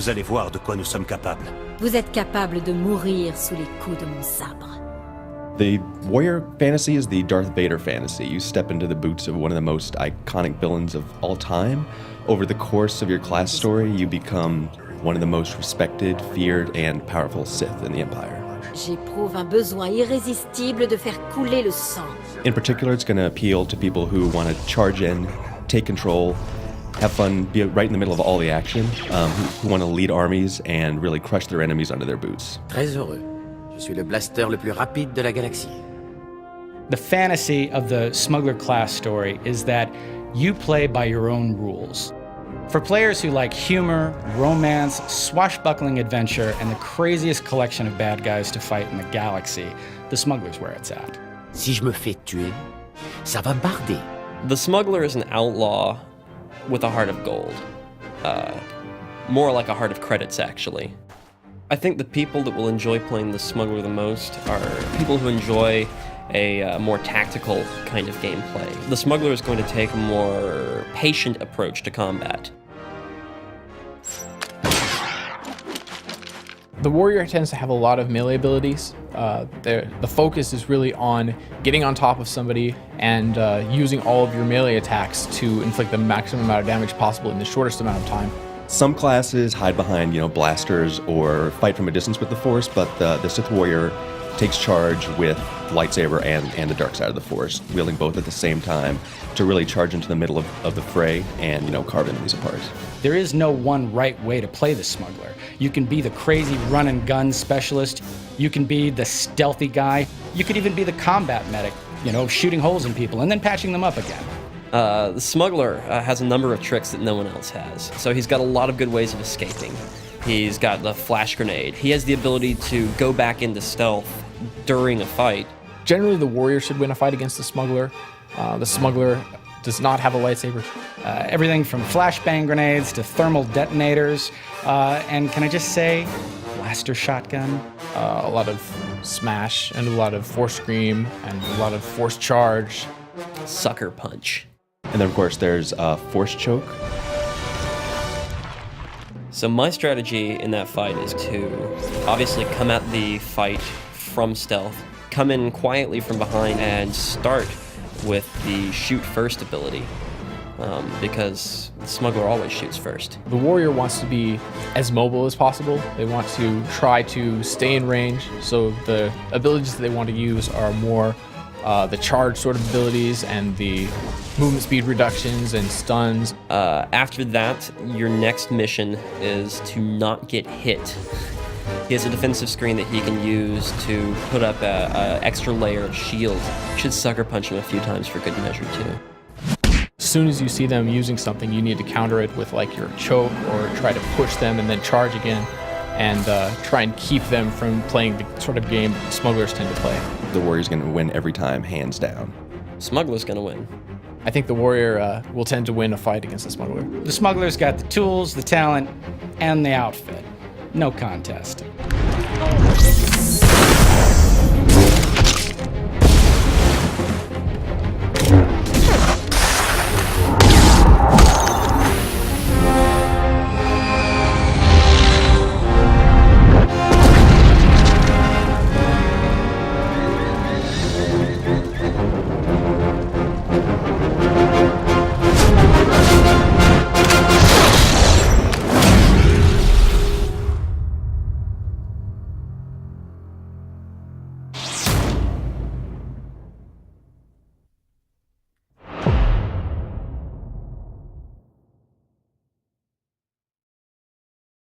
Vous allez voir de quoi nous sommes capables. Vous êtes capable de mourir sous les coups de mon sabre. The warrior fantasy is the Darth Vader fantasy. You step into the boots of one of the most iconic villains of all time. Over the course of your class story, you become one of the most respected, feared, and powerful Sith in the Empire. J'éprouve un besoin irrésistible de faire couler le sang. In particular, it's going to appeal to people who want to charge in, take control, have fun, be right in the middle of all the action, who want to lead armies and really crush their enemies under their boots. Très heureux. Je suis le blaster le plus rapide de la galaxie. The fantasy of the smuggler class story is that you play by your own rules. For players who like humor, romance, swashbuckling adventure, and the craziest collection of bad guys to fight in the galaxy, the smuggler's where it's at. Si je me fais tuer, ça va barder. The smuggler is an outlaw with a heart of gold. More like a heart of credits, actually. I think the people that will enjoy playing the smuggler the most are people who enjoy a more tactical kind of gameplay. The smuggler is going to take a more patient approach to combat. The warrior tends to have a lot of melee abilities. The focus is really on getting on top of somebody and using all of your melee attacks to inflict the maximum amount of damage possible in the shortest amount of time. Some classes hide behind, blasters or fight from a distance with the Force, but the Sith warrior takes charge with lightsaber and the dark side of the Force, wielding both at the same time to really charge into the middle of the fray and, carve enemies apart. There is no one right way to play the smuggler. You can be the crazy run and gun specialist. You can be the stealthy guy. You could even be the combat medic, shooting holes in people and then patching them up again. The smuggler has a number of tricks that no one else has. So he's got a lot of good ways of escaping. He's got the flash grenade. He has the ability to go back into stealth during a fight. Generally, the warrior should win a fight against the smuggler. The smuggler does not have a lightsaber. Everything from flashbang grenades to thermal detonators. And can I just say, blaster shotgun? A lot of smash and a lot of force scream and a lot of force charge. Sucker punch. And then, of course, there's Force Choke. So my strategy in that fight is to obviously come at the fight from stealth, come in quietly from behind, and start with the shoot first ability, because the smuggler always shoots first. The warrior wants to be as mobile as possible. They want to try to stay in range, so the abilities that they want to use are more the charge sort of abilities and the movement speed reductions and stuns. After that, your next mission is to not get hit. He has a defensive screen that he can use to put up an extra layer of shield. Should sucker punch him a few times for good measure too. As soon as you see them using something, you need to counter it with like your choke or try to push them and then charge again and try and keep them from playing the sort of game that smugglers tend to play. The warrior's going to win every time, hands down. Smuggler's gonna win. I think the warrior will tend to win a fight against the smuggler. The smuggler's got the tools, the talent, and the outfit. No contest.